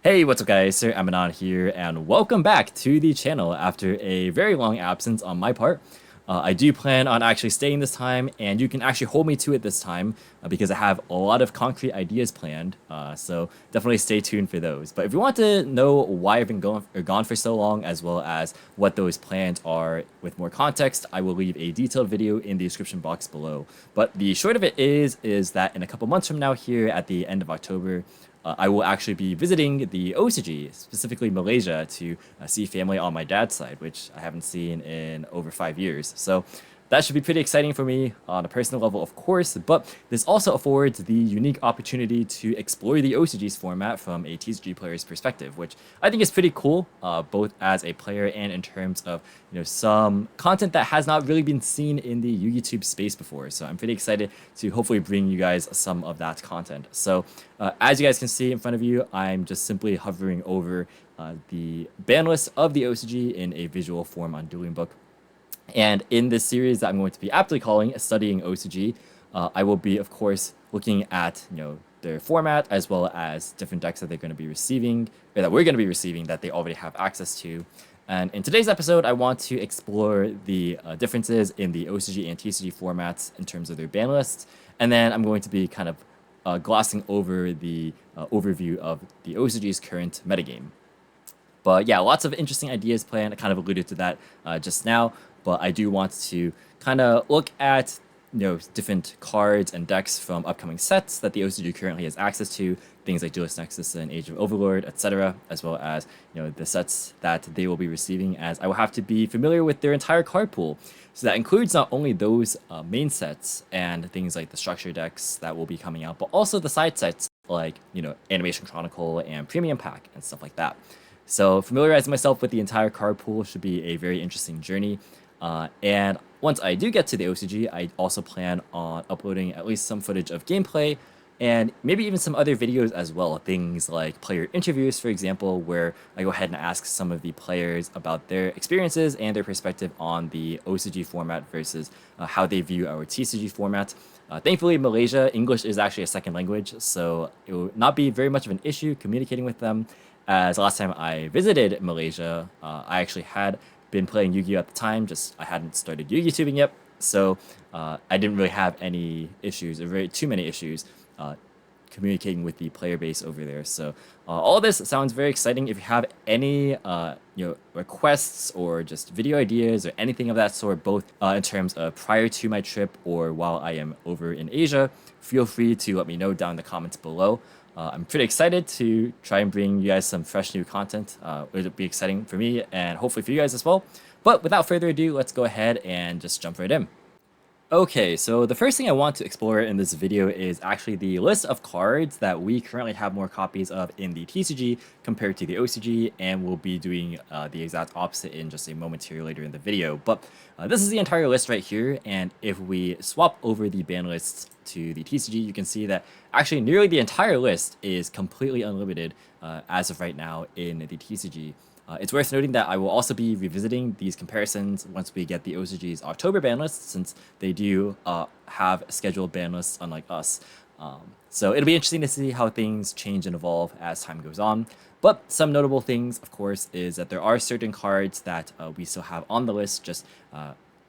Hey, what's up guys, Sir Emanon here, and welcome back to the channel after a very long absence on my part. I do plan on actually staying this time, and you can actually hold me to it this time because I have a lot of concrete ideas planned, so definitely stay tuned for those. But if you want to know why I've been gone for so long, as well as what those plans are with more context, I will leave a detailed video in the description box below. But the short of it is that in a couple months from now here at the end of October, I will actually be visiting the OCG, specifically Malaysia, to see family on my dad's side, which I haven't seen in over 5 years. So that should be pretty exciting for me on a personal level, of course, but this also affords the unique opportunity to explore the OCG's format from a TCG player's perspective, which I think is pretty cool, both as a player and in terms of some content that has not really been seen in the YouTube space before. So I'm pretty excited to hopefully bring you guys some of that content. So as you guys can see in front of you, I'm just simply hovering over the ban list of the OCG in a visual form on Dueling Book. And in this series that I'm going to be aptly calling Studying OCG, I will be, of course, looking at their format as well as different decks that they're going to be receiving, or that we're going to be receiving that they already have access to. And in today's episode, I want to explore the differences in the OCG and TCG formats in terms of their ban lists, and then I'm going to be kind of glossing over the overview of the OCG's current metagame. But yeah, lots of interesting ideas planned. I kind of alluded to that just now, but I do want to kind of look at different cards and decks from upcoming sets that the OCG currently has access to, things like Duelist Nexus and Age of Overlord, etc., as well as the sets that they will be receiving, as I will have to be familiar with their entire card pool. So that includes not only those main sets and things like the structure decks that will be coming out, but also the side sets like Animation Chronicle and Premium Pack and stuff like that. So familiarizing myself with the entire card pool should be a very interesting journey. And once I do get to the OCG, I also plan on uploading at least some footage of gameplay and maybe even some other videos as well. Things like player interviews, for example, where I go ahead and ask some of the players about their experiences and their perspective on the OCG format versus how they view our TCG format. Thankfully, Malaysia, English is actually a second language, so it will not be very much of an issue communicating with them. As last time I visited Malaysia, I actually had been playing Yu-Gi-Oh at the time, just I hadn't started Yu-Gi-Tubing yet, so I didn't really have any issues, or too many issues, communicating with the player base over there. So all this sounds very exciting. If you have any requests or just video ideas or anything of that sort, both in terms of prior to my trip or while I am over in Asia, feel free to let me know down in the comments below. I'm pretty excited to try and bring you guys some fresh new content. It'll be exciting for me and hopefully for you guys as well. But without further ado, let's go ahead and just jump right in. Okay, so the first thing I want to explore in this video is actually the list of cards that we currently have more copies of in the TCG compared to the OCG, and we'll be doing the exact opposite in just a moment here later in the video. But this is the entire list right here, and if we swap over the ban lists to the TCG, you can see that actually nearly the entire list is completely unlimited as of right now in the TCG. It's worth noting that I will also be revisiting these comparisons once we get the OCG's October ban list, since they do have scheduled ban lists unlike us. So it'll be interesting to see how things change and evolve as time goes on. But some notable things, of course, is that there are certain cards that we still have on the list, just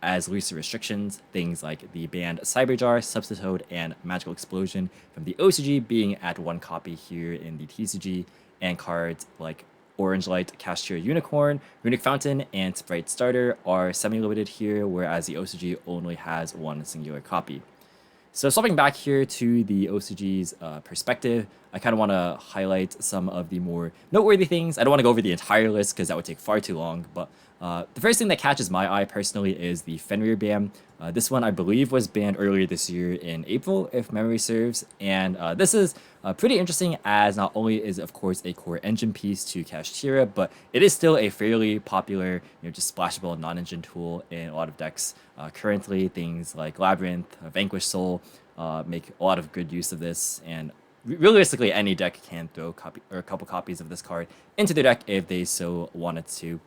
as looser restrictions, things like the banned Cyberjar, Substitute, and Magical Explosion from the OCG being at 1 copy here in the TCG, and cards like Orange Light, Cashier Unicorn, Runic Fountain, and Sprite Starter are semi-limited here, whereas the OCG only has 1 singular copy. So swapping back here to the OCG's perspective, I kind of want to highlight some of the more noteworthy things. I don't want to go over the entire list because that would take far too long, but the first thing that catches my eye personally is the Fenrir ban. This one I believe was banned earlier this year in April, if memory serves, and this is pretty interesting, as not only is it of course a core engine piece to Kashtira, but it is still a fairly popular just splashable non-engine tool in a lot of decks currently. Things like Labyrinth, Vanquish Soul make a lot of good use of this, and realistically any deck can throw a couple copies of this card into their deck if they so wanted to.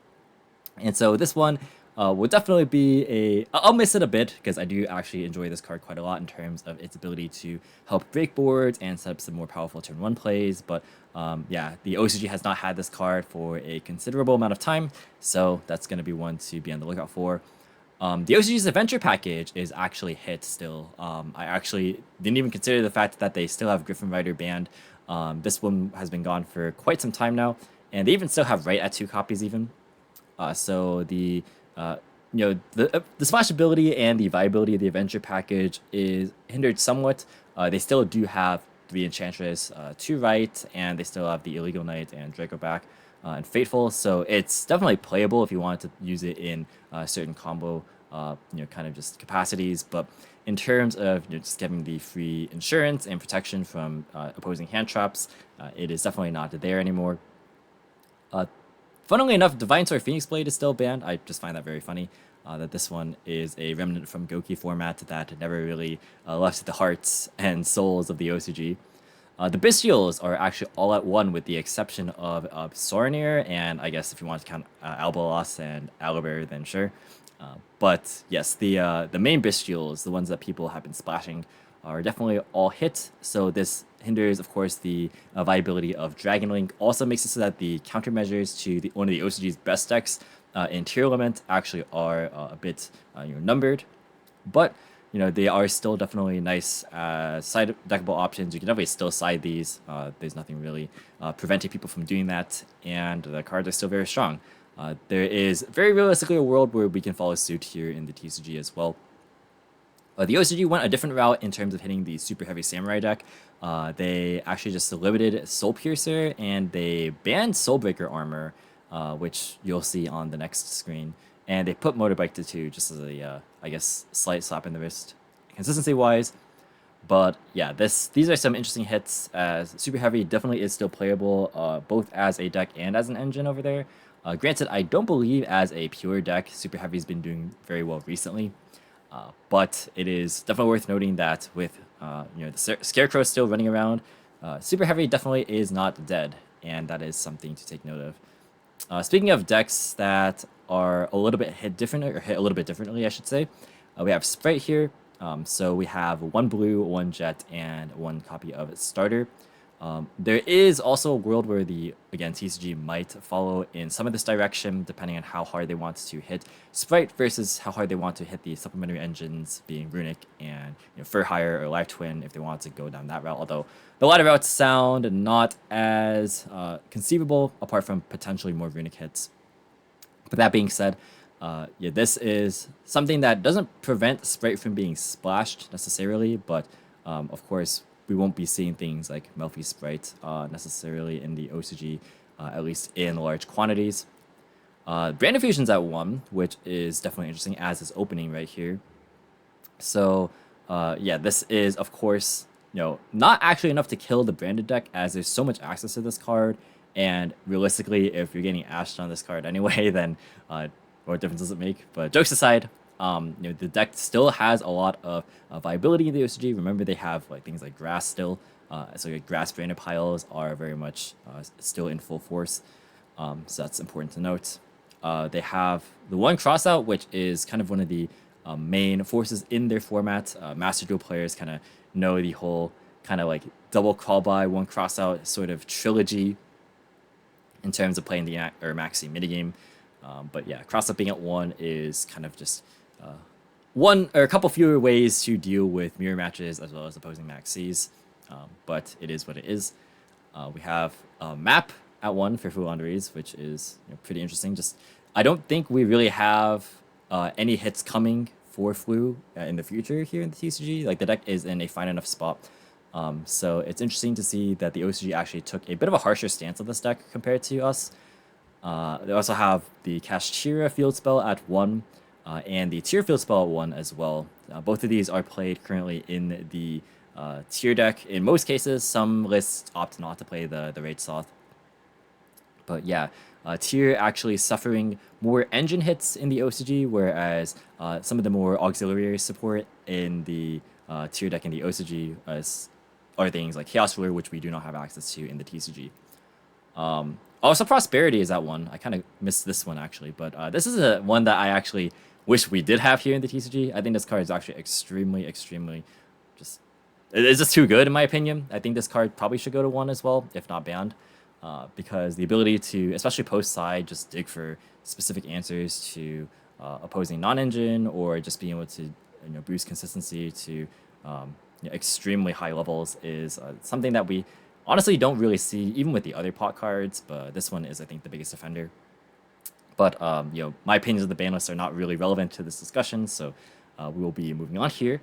And so this one will definitely be I'll miss it a bit because I do actually enjoy this card quite a lot in terms of its ability to help break boards and set up some more powerful turn 1 plays. But yeah, the OCG has not had this card for a considerable amount of time, so that's going to be one to be on the lookout for. The OCG's adventure package is actually hit still. I actually didn't even consider the fact that they still have Griffin Rider banned. This one has been gone for quite some time now, and they even still have right at 2 copies even. So the the splashability and the viability of the adventure package is hindered somewhat. They still do have 3 Enchantress, 2 right, and they still have the Illegal Knight and Draco back and Fateful. So it's definitely playable if you wanted to use it in certain combo, kind of just capacities. But in terms of just getting the free insurance and protection from opposing hand traps, it is definitely not there anymore. Funnily enough, Divine Sword Phoenix Blade is still banned. I just find that very funny that this one is a remnant from Goki format that never really left the hearts and souls of the OCG. The Bestials are actually all at 1 with the exception of Sorinir, and I guess if you want to count Albalos and Aliber, then sure. But yes, the main Bestials, the ones that people have been splashing, are definitely all hit. So this hinders, of course, the viability of Dragon Link. Also makes it so that the countermeasures to one of the OCG's best decks in Tier Element actually are a bit numbered. But they are still definitely nice side deckable options. You can definitely still side these. There's nothing really preventing people from doing that, and the cards are still very strong. There is very realistically a world where we can follow suit here in the TCG as well. The OCG went a different route in terms of hitting the super heavy samurai deck. They actually just limited Soul Piercer, and they banned Soulbreaker armor, which you'll see on the next screen. And they put Motorbike to 2 just as a, I guess, slight slap in the wrist, consistency-wise. But yeah, these are some interesting hits, as Super Heavy definitely is still playable, both as a deck and as an engine over there. Granted, I don't believe as a pure deck, Super Heavy's been doing very well recently. But it is definitely worth noting that with the Scarecrow still running around, Super Heavy definitely is not dead, and that is something to take note of. Speaking of decks that are a little bit hit a little bit differently, I should say, we have Sprite here. So we have 1 blue, 1 jet, and 1 copy of Starter. There is also a world where again, TCG might follow in some of this direction, depending on how hard they want to hit Sprite versus how hard they want to hit the supplementary engines, being Runic and Fur Hire or Live Twin, if they want to go down that route. Although the latter routes sound not as conceivable, apart from potentially more Runic hits. But that being said, yeah, this is something that doesn't prevent Sprite from being splashed necessarily, but of course, we won't be seeing things like Melfi Sprite necessarily in the OCG, at least in large quantities. Brand Fusion's at 1, which is definitely interesting, as is opening right here. So yeah, this is, of course, not actually enough to kill the branded deck, as there's so much access to this card, and realistically, if you're getting ashed on this card anyway, then what difference does it make? But jokes aside, the deck still has a lot of viability in the OCG. Remember, they have things like grass still, so grass branded piles are very much still in full force. So that's important to note. They have the 1 crossout, which is kind of one of the main forces in their format. Master Duel players kind of know the whole kind of double call by 1 crossout sort of trilogy in terms of playing the maxi minigame. But yeah, crossout being at 1 is kind of just one or a couple fewer ways to deal with mirror matches as well as opposing maxis, but it is what it is. We have a map at 1 for Fulanderies, which is pretty interesting. I don't think we really have any hits coming for Flu in the future here in the TCG. The deck is in a fine enough spot. So it's interesting to see that the OCG actually took a bit of a harsher stance on this deck compared to us. They also have the Kashtira field spell at 1. And the tier field spell at 1 as well. Both of these are played currently in the tier deck. In most cases, some lists opt not to play the Raid Soth. But yeah, tier actually suffering more engine hits in the OCG, whereas some of the more auxiliary support in the tier deck in the OCG are things like Chaos Ruler, which we do not have access to in the TCG. Also, Prosperity is that one. I kind of missed this one actually, but this is a one that I actually wish we did have here in the TCG. I think this card is actually extremely just it's just too good in my opinion. I think this card probably should go to 1 as well, if not banned, because the ability to, especially post side, just dig for specific answers to opposing non-engine, or just being able to boost consistency to extremely high levels is something that we honestly don't really see even with the other pot cards, but this one is, I think, the biggest offender. But my opinions of the ban lists are not really relevant to this discussion, so we will be moving on here.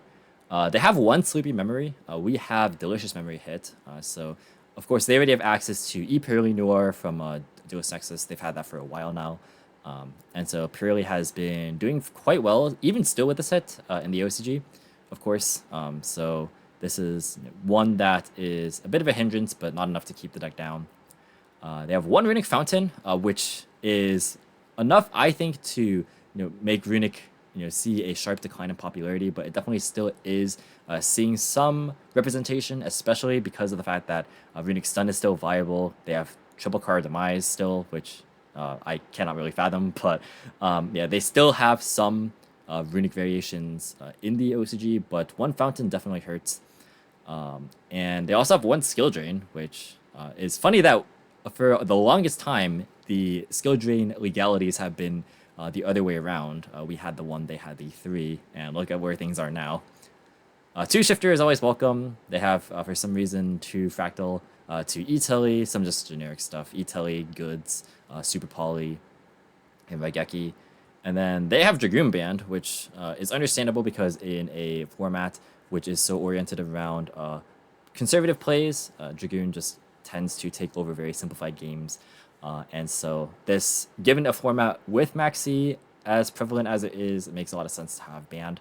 They have one Sleepy Memory. We have Delicious Memory Hit. So, of course, they already have access to Purely Noir from Duelist Nexus. They've had that for a while now. And so Purely has been doing quite well, even still with the set in the OCG, of course. So this is one that is a bit of a hindrance, but not enough to keep the deck down. They have one Runic Fountain, which is enough, I think, to make Runic see a sharp decline in popularity, but it definitely still is seeing some representation, especially because of the fact that Runic Stun is still viable. They have triple card demise still, which I cannot really fathom, but yeah, they still have some Runic variations in the OCG, but one Fountain definitely hurts. And they also have one Skill Drain, which is funny that for the longest time, the Skill Drain legalities have been the other way around. We had the 1, they had the 3, and look at where things are now. 2 Shifter is always welcome. They have, for some reason, 2 Fractal, 2 E-Telly, some just generic stuff. E-Telly, Goods, Super Poly, and Raigeki. And then they have Dragoon Band, which is understandable because in a format which is so oriented around conservative plays, Dragoon just tends to take over very simplified games. And so this, given a format with Maxi as prevalent as it is, it makes a lot of sense to have banned.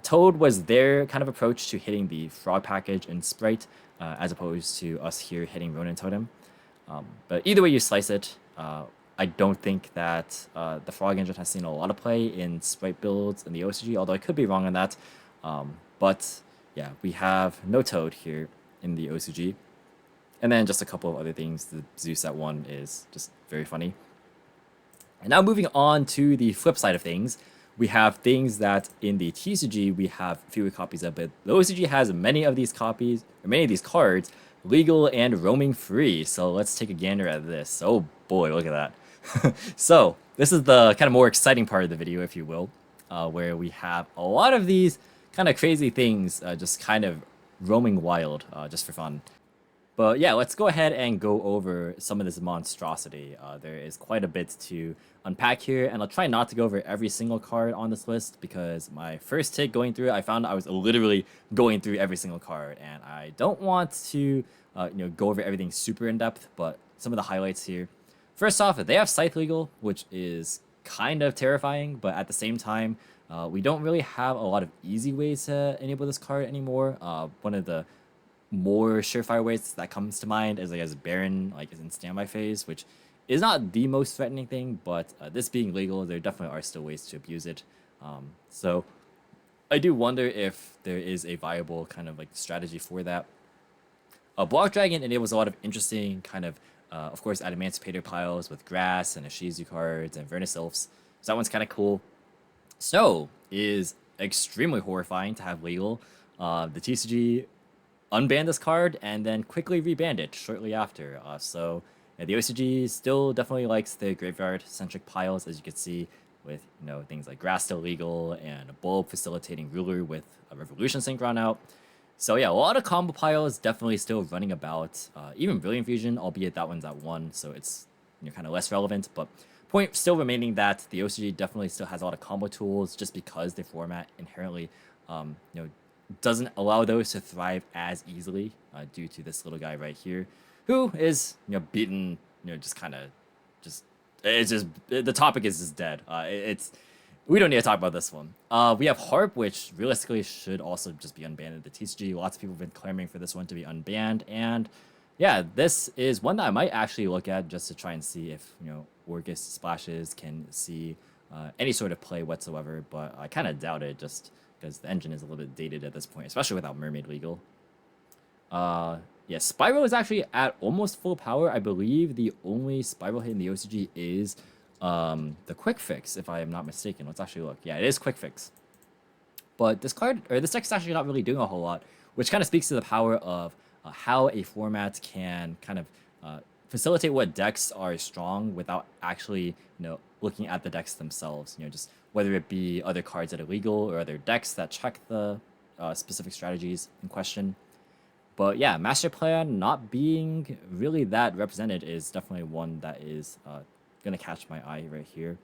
Toad was their kind of approach to hitting the Frog package in Sprite, as opposed to us here hitting Ronin Totem. But either way you slice it, I don't think that the Frog engine has seen a lot of play in Sprite builds in the OCG, although I could be wrong on that. But yeah, we have no Toad here in the OCG. And then just a couple of other things. The Zeus at 1 is just very funny. And now moving on to the flip side of things, we have things that in the TCG we have fewer copies of, but the OCG has many of these copies, or many of these cards, legal and roaming free. So let's take a gander at this. Oh boy, look at that. So this is the kind of more exciting part of the video, if you will, where we have a lot of these kind of crazy things just kind of roaming wild just for fun. But yeah, let's go ahead and go over some of this monstrosity. There is quite a bit to unpack here, and I'll try not to go over every single card on this list because my first take going through it, I found I was literally going through every single card, and I don't want to go over everything super in depth, but some of the highlights here. First off, they have Scythe Legal, which is kind of terrifying, but at the same time, we don't really have a lot of easy ways to enable this card anymore. One of the more surefire ways that comes to mind is as Baron is in standby phase, which is not the most threatening thing, but this being legal, there definitely are still ways to abuse it. So I do wonder if there is a viable kind of strategy for that. Block Dragon enables a lot of interesting kind of course, Emancipator piles with Grass and Ishizu cards and Vernus Elves. So that one's kind of cool. Snow is extremely horrifying to have legal. The TCG unbanned this card and then quickly rebanned it shortly after. So yeah, the OCG still definitely likes the graveyard-centric piles, as you can see, with things like Grass still legal and a Bulb facilitating Ruler with a Revolution Sync run out. So yeah, a lot of combo piles definitely still running about. Even Brilliant Fusion, albeit that one's at 1, so it's kind of less relevant. But point still remaining that the OCG definitely still has a lot of combo tools, just because the format inherently doesn't allow those to thrive as easily due to this little guy right here, who is beaten just kind of it's just the topic is just dead. We don't need to talk about this one. We have Harp, which realistically should also just be unbanned at the TCG. Lots of people have been clamoring for this one to be unbanned, and yeah, this is one that I might actually look at just to try and see if Orcus Splashes can see any sort of play whatsoever, but I kind of doubt it, just because the engine is a little bit dated at this point, especially without Mermaid legal. Yeah, Yeah, Spiral is actually at almost full power. I believe the only Spiral hit in the OCG is the Quick Fix, if I am not mistaken. Let's actually look. Yeah, it is Quick Fix. But this card, or this deck is actually not really doing a whole lot, which kind of speaks to the power of how a format can kind of facilitate what decks are strong without actually, looking at the decks themselves. Just whether it be other cards that are legal or other decks that check the specific strategies in question. But yeah, Master Plan not being really that represented is definitely one that is gonna catch my eye right here.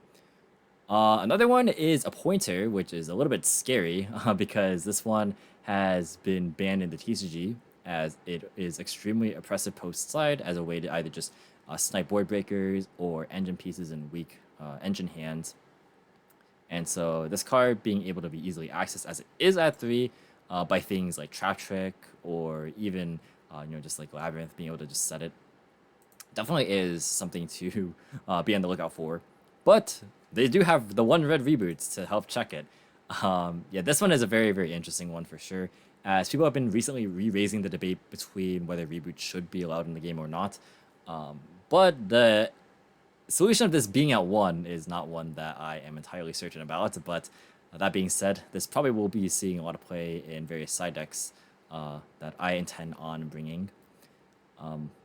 Another one is a pointer, which is a little bit scary because this one has been banned in the TCG as it is extremely oppressive post side as a way to either just snipe board breakers or engine pieces in weak engine hands. And so this card being able to be easily accessed as it is at 3 by things like Trap Trick or even just like Labyrinth, being able to just set it, definitely is something to be on the lookout for. But they do have the one red reboots to help check it. Yeah, this one is a very, very interesting one for sure, as people have been recently re-raising the debate between whether reboots should be allowed in the game or not. But the solution of this being at 1 is not one that I am entirely certain about. But that being said, this probably will be seeing a lot of play in various side decks that I intend on bringing.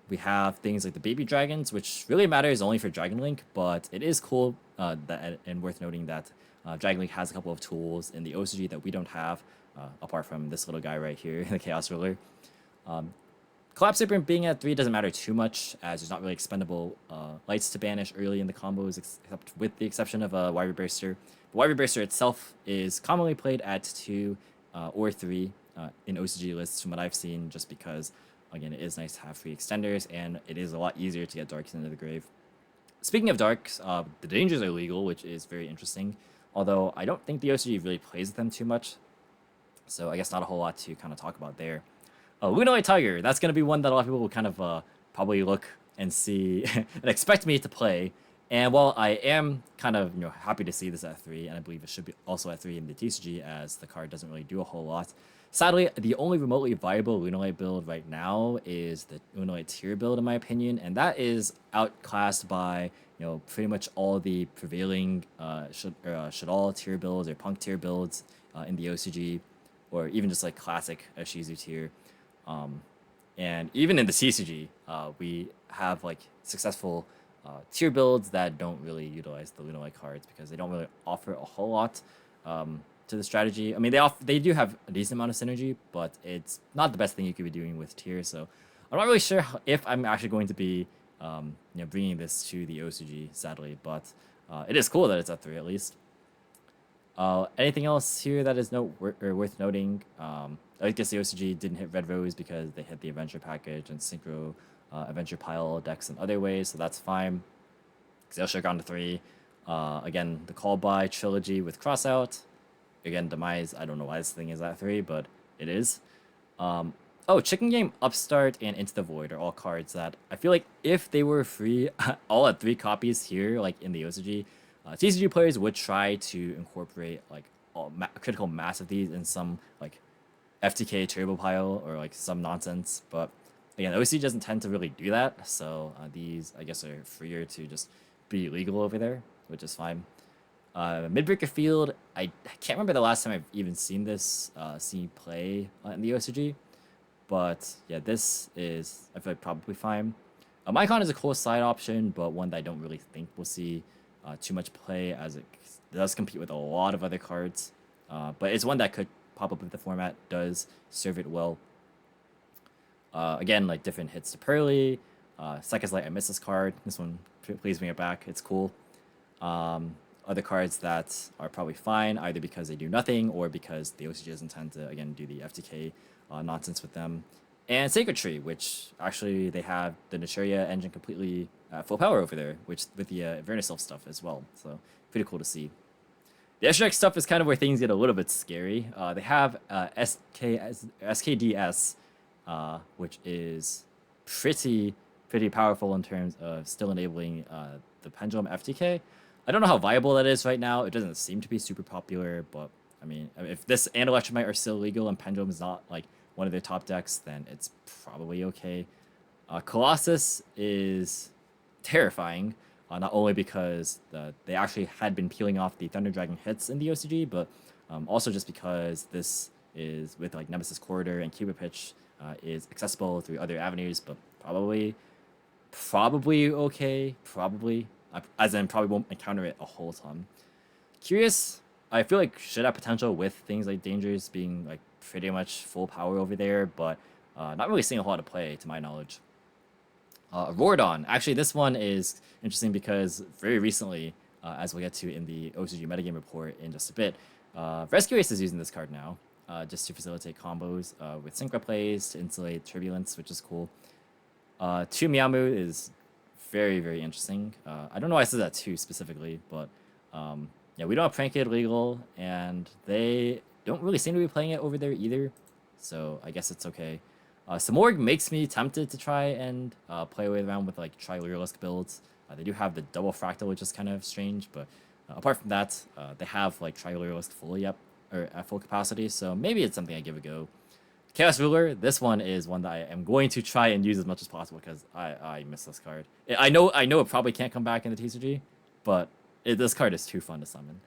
We have things like the Baby Dragons, which really matters only for Dragon Link, but it is cool and worth noting that Dragon Link has a couple of tools in the OCG that we don't have, apart from this little guy right here, the Chaos Ruler. Collapse Imprint being at 3 doesn't matter too much, as there's not really expendable lights to banish early in the combos, except with the exception of Wyvern Burster. The Wyvern Burster itself is commonly played at 2 or 3 in OCG lists from what I've seen, just because, again, it is nice to have free extenders, and it is a lot easier to get Darks into the grave. Speaking of Darks, the Dangers are legal, which is very interesting, although I don't think the OCG really plays with them too much, so I guess not a whole lot to kind of talk about there. Lunalight Tiger, that's going to be one that a lot of people will kind of probably look and see and expect me to play. And while I am kind of happy to see this at 3, and I believe it should be also at 3 in the TCG, as the card doesn't really do a whole lot, sadly, the only remotely viable Lunalight build right now is the Lunalight tier build, in my opinion, and that is outclassed by pretty much all the prevailing Shadal tier builds or Punk tier builds in the OCG, or even just like classic Shizu tier. And even in the CCG, we have like successful tier builds that don't really utilize the Lunalight cards because they don't really offer a whole lot to the strategy. I mean, they do have a decent amount of synergy, but it's not the best thing you could be doing with tier. So I'm not really sure if I'm actually going to be bringing this to the OCG, sadly. But it is cool that it's at 3 at least. Anything else here that is worth noting? I guess the OCG didn't hit Red Rose because they hit the Adventure package and Synchro Adventure pile decks in other ways, so that's fine. Xale should have gone to 3. Again, the Call By trilogy with Crossout. Again, Demise, I don't know why this thing is at 3, but it is. Chicken Game, Upstart, and Into the Void are all cards that I feel like if they were free, all at 3 copies here, like in the OCG, TCG players would try to incorporate like critical mass of these in some like FTK turbo pile or like some nonsense. But again, OCG doesn't tend to really do that, so these I guess are freer to just be legal over there, which is fine. Midbreaker Field, I can't remember the last time I've even seen this play in the OCG, but yeah, this is I feel like probably fine. Icon is a cool side option, but one that I don't really think we'll see too much play, as it does compete with a lot of other cards. But it's one that could pop up if the format does serve it well. Again, like different hits to Pearly. Seconds Light, I miss this card. This one, please bring it back. It's cool. Other cards that are probably fine, either because they do nothing or because the OCG doesn't tend to, again, do the FTK nonsense with them. And Sacred Tree, which actually they have the Nishuria engine completely full power over there, which with the Vernicelf stuff as well. So pretty cool to see. The SRX stuff is kind of where things get a little bit scary. They have SKDS, which is pretty powerful in terms of still enabling the Pendulum FTK. I don't know how viable that is right now. It doesn't seem to be super popular, but I mean, if this and Electromite are still legal and Pendulum is not like one of their top decks, then it's probably okay. Colossus is terrifying, not only because they actually had been peeling off the Thunder Dragon hits in the OCG, but also just because this is with like Nemesis Corridor and Cuba Pitch is accessible through other avenues, but probably okay, as in probably won't encounter it a whole ton. Curious, I feel like should have potential with things like Dangers being like pretty much full power over there, but not really seeing a whole lot of play to my knowledge. Rordon, actually this one is interesting because very recently, as we'll get to in the OCG metagame report in just a bit, Rescue Ace is using this card now, just to facilitate combos with synchro plays to insulate Turbulence, which is cool. 2 Miamu is very, very interesting. I don't know why I said that 2 specifically, but yeah, we don't have Prank Kid legal, and they don't really seem to be playing it over there either, so I guess it's okay. Samorg makes me tempted to try and play around with like Tri-Lurelisk builds. They do have the double fractal, which is kind of strange, but apart from that, they have like Tri-Lurelisk fully up or at full capacity, so maybe it's something I give a go. Chaos Ruler, this one is one that I am going to try and use as much as possible because I miss this card. I know it probably can't come back in the TCG, but this card is too fun to summon.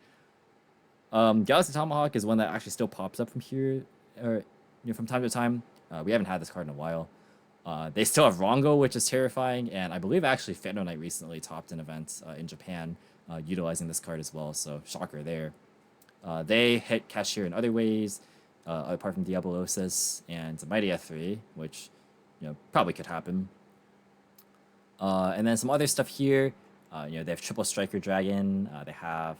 Galaxy Tomahawk is one that actually still pops up from here, or from time to time. We haven't had this card in a while. They still have Rongo, which is terrifying, and I believe actually Phantom Knight recently topped an event in Japan utilizing this card as well, so shocker there. They hit Cashier in other ways, apart from Diabolosis and Mighty F3, which probably could happen. And then some other stuff here. They have Triple Striker Dragon. They have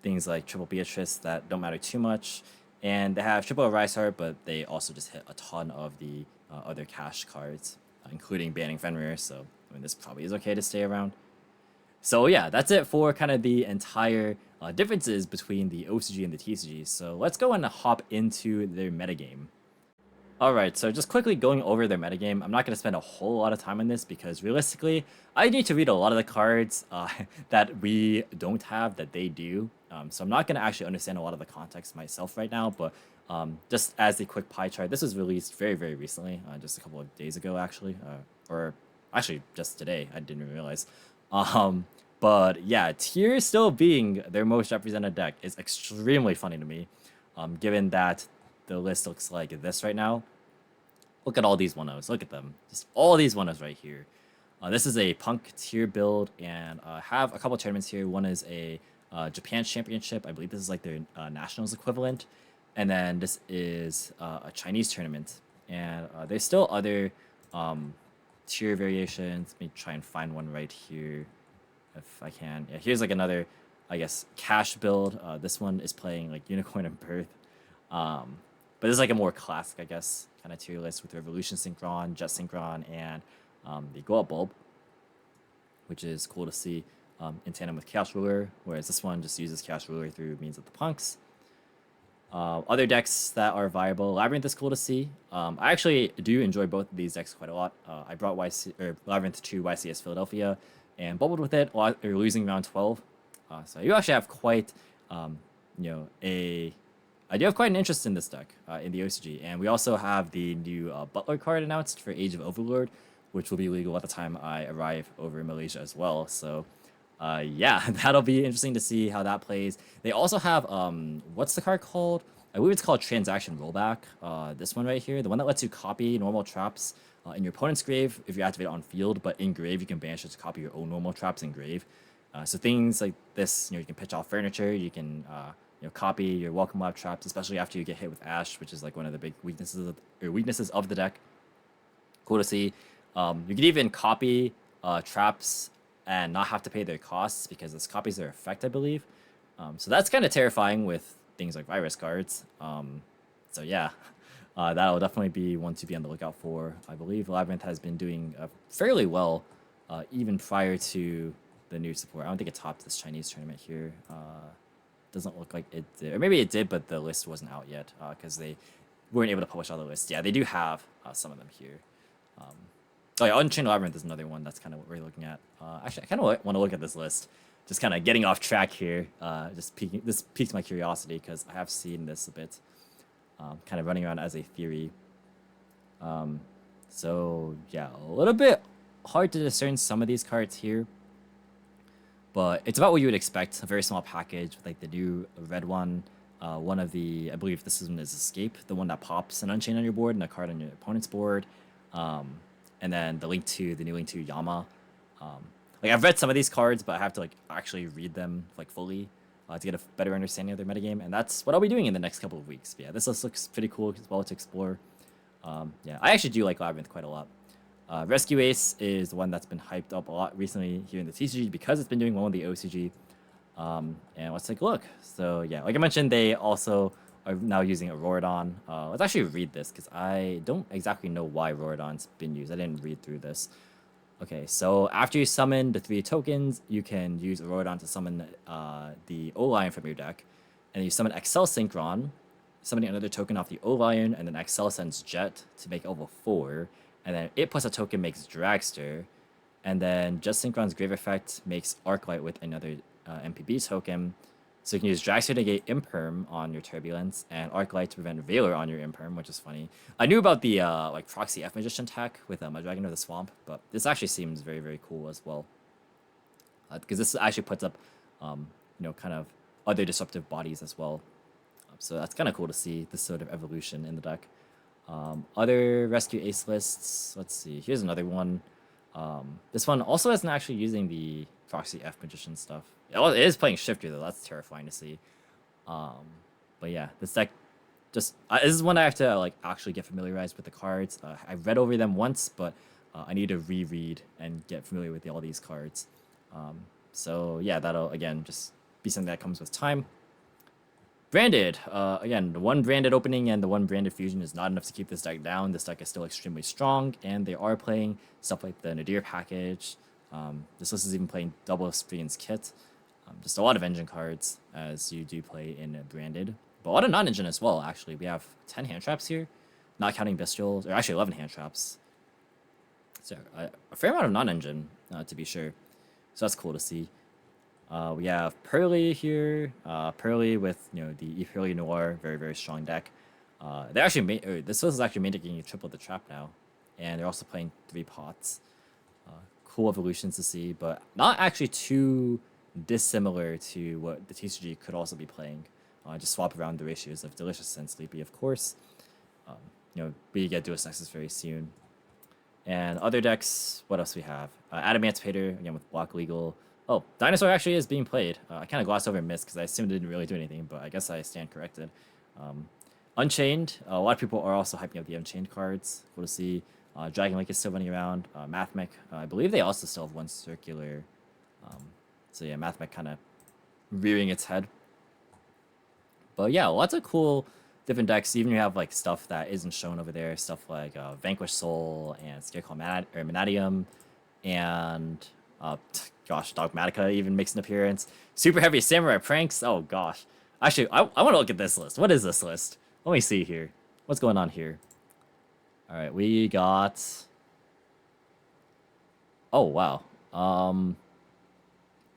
things like Triple Beatrice that don't matter too much. And they have Triple Rise Heart, but they also just hit a ton of the other cash cards, including banning Fenrir. So this probably is okay to stay around. So yeah, that's it for kind of the entire differences between the OCG and the TCG. So let's go and hop into their metagame. Alright, so just quickly going over their metagame, I'm not going to spend a whole lot of time on this because realistically, I need to read a lot of the cards that we don't have that they do. So I'm not going to actually understand a lot of the context myself right now, but just as a quick pie chart, this was released very, very recently, just a couple of days ago actually, or actually just today, I didn't even realize. But yeah, Tier still being their most represented deck is extremely funny to me, given that the list looks like this right now. Look at all these 1-0s. Look at them. Just all these 1-0s right here. This is a Punk tier build, and have a couple tournaments here. One is a Japan Championship. I believe this is like their Nationals equivalent. And then this is a Chinese tournament. And there's still other tier variations. Let me try and find one right here if I can. Yeah, here's like another, I guess, cash build. This one is playing like Unicorn and Birth. But this is like a more classic, I guess, kind of tier list with Revolution Synchron, Jet Synchron, and the Go Up Bulb, which is cool to see in tandem with Chaos Ruler, whereas this one just uses Chaos Ruler through means of the Punks. Other decks that are viable, Labyrinth is cool to see. I actually do enjoy both of these decks quite a lot. I brought Labyrinth to YCS Philadelphia and bubbled with it, losing round 12. So you actually have quite, I do have quite an interest in this deck in the OCG, and we also have the new Butler card announced for Age of Overlord, which will be legal at the time I arrive over in Malaysia as well. So yeah, that'll be interesting to see how that plays. They also have, what's the card called? I believe it's called Transaction Rollback. This one right here, the one that lets you copy normal traps in your opponent's grave if you activate it on field, but in grave you can banish it to copy your own normal traps in grave. So things like this, you can pitch off furniture, you can copy your Welcome Lab traps, especially after you get hit with Ash, which is like one of the big weaknesses of the deck. Cool to see. You can even copy traps and not have to pay their costs because this copies their effect, I believe. So that's kind of terrifying with things like virus cards. So yeah, that'll definitely be one to be on the lookout for. I believe Labyrinth has been doing fairly well, even prior to the new support. I don't think it topped this Chinese tournament here. Doesn't look like it did. Or maybe it did, but the list wasn't out yet because they weren't able to publish all the lists. Yeah, they do have some of them here. Oh yeah, Unchained Labyrinth is another one. That's kind of what we're looking at. Actually, I kind of want to look at this list. Just kind of getting off track here. This piques my curiosity because I have seen this a bit. kind of running around as a theory. So yeah, a little bit hard to discern some of these cards here, but it's about what you would expect. A very small package with like the new red one. One of the, I believe this one is Escape, the one that pops an Unchained on your board and a card on your opponent's board. And then the new link to Yama. Like I've read some of these cards, but I have to like actually read them like fully to get a better understanding of their metagame, and that's what I'll be doing in the next couple of weeks. But yeah, this list looks pretty cool as well to explore. Yeah, I actually do like Labyrinth quite a lot. Rescue Ace is the one that's been hyped up a lot recently here in the TCG because it's been doing well in the OCG. And let's take a look. So yeah, like I mentioned, they also are now using Auroradon. Let's actually read this because I don't exactly know why Auroradon's been used. I didn't read through this. Okay, so after you summon the 3 tokens, you can use Auroradon to summon the O-Lion from your deck. And you summon Excel Synchron, summoning another token off the O-Lion, and then Excel sends Jet to make level 4. And then it plus a token makes Dragster. And then Just Synchron's Grave Effect makes Arclight with another MPB token. So you can use Dragster to negate Imperm on your Turbulence, and Arclight to prevent Valor on your Imperm, which is funny. I knew about the like Proxy F Magician tech with my Dragon of the Swamp, but this actually seems very, very cool as well. Because this actually puts up, you know, kind of other disruptive bodies as well. So that's kind of cool to see this sort of evolution in the deck. Other Rescue Ace lists, let's see, here's another one. This one also isn't actually using the Proxy F Magician stuff. It is playing Shifter though, that's terrifying to see. But yeah, this deck just, this is one I have to like actually get familiarized with the cards. I read over them once, but I need to reread and get familiar with all these cards. So yeah, that'll again just be something that comes with time. Branded, again, the one branded opening and the one branded fusion is not enough to keep this deck down. This deck is still extremely strong, and they are playing stuff like the Nadir package. This list is even playing double Sprian's Kit. Just a lot of engine cards, as you do play in branded. But a lot of non-engine as well, actually. We have 10 hand traps here, not counting Bestials, or actually 11 hand traps. So a fair amount of non-engine, to be sure. So that's cool to see. We have Pearly here. Pearly with, you know, the Pearly Noir, very, very strong deck. They actually made, this was actually making triple the trap now. And they're also playing 3 pots. Cool evolutions to see, but not actually too dissimilar to what the TCG could also be playing. Just swap around the ratios of Delicious and Sleepy, of course. You know, we get Dual Nexus very soon. And other decks, what else we have? Adamantipator, again with Block Legal. Oh, Dinosaur actually is being played. I kind of glossed over Mist because I assumed it didn't really do anything, but I guess I stand corrected. Unchained, a lot of people are also hyping up the Unchained cards. Cool to see. Dragon Link is still running around. Mathmech, I believe they also still have one circular. So yeah, Mathmech kind of rearing its head. But yeah, lots of cool different decks. Even you have like stuff that isn't shown over there. Stuff like Vanquish Soul and Scarecrow Manadium. And gosh, Dogmatica even makes an appearance. Super Heavy Samurai Pranks. Oh gosh. Actually, I want to look at this list. What is this list? Let me see here. What's going on here? All right, we got. Oh wow.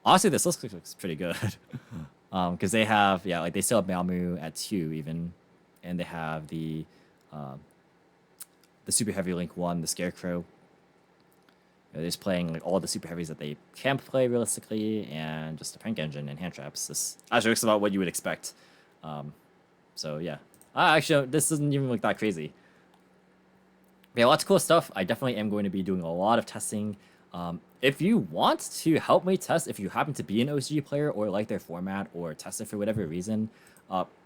Honestly, this list looks pretty good. Because they have, yeah, like they still have Malmu at 2 even, and they have the Super Heavy Link 1, the Scarecrow. They're just playing like all the super heavies that they can play realistically, and just a prank engine and hand traps. This actually looks about what you would expect. So yeah, actually this doesn't even look that crazy. Yeah, lots of cool stuff. I definitely am going to be doing a lot of testing. If you want to help me test, if you happen to be an OCG player or like their format or test it for whatever reason,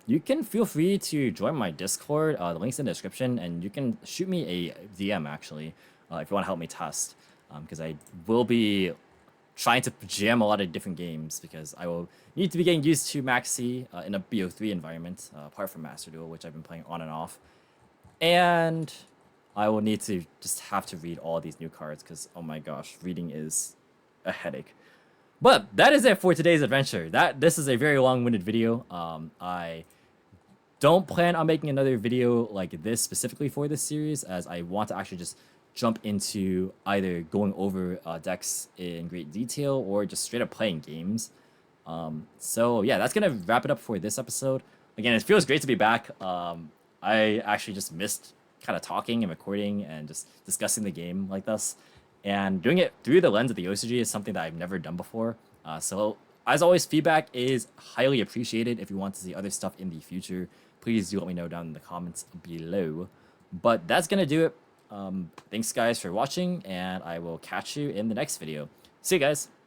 you can feel free to join my Discord. The link's in the description, and you can shoot me a DM actually if you want to help me test. Because I will be trying to jam a lot of different games, because I will need to be getting used to Max C in a BO3 environment, apart from Master Duel, which I've been playing on and off. And I will need to just have to read all these new cards, because, oh my gosh, reading is a headache. But that is it for today's adventure. This is a very long-winded video. I don't plan on making another video like this specifically for this series, as I want to actually just jump into either going over decks in great detail or just straight up playing games. So yeah, that's gonna wrap it up for this episode. Again, it feels great to be back. I actually just missed kind of talking and recording and just discussing the game like this. And doing it through the lens of the OCG is something that I've never done before. So as always, feedback is highly appreciated. If you want to see other stuff in the future, please do let me know down in the comments below. But that's going to do it. Thanks guys for watching, and I will catch you in the next video. See you guys.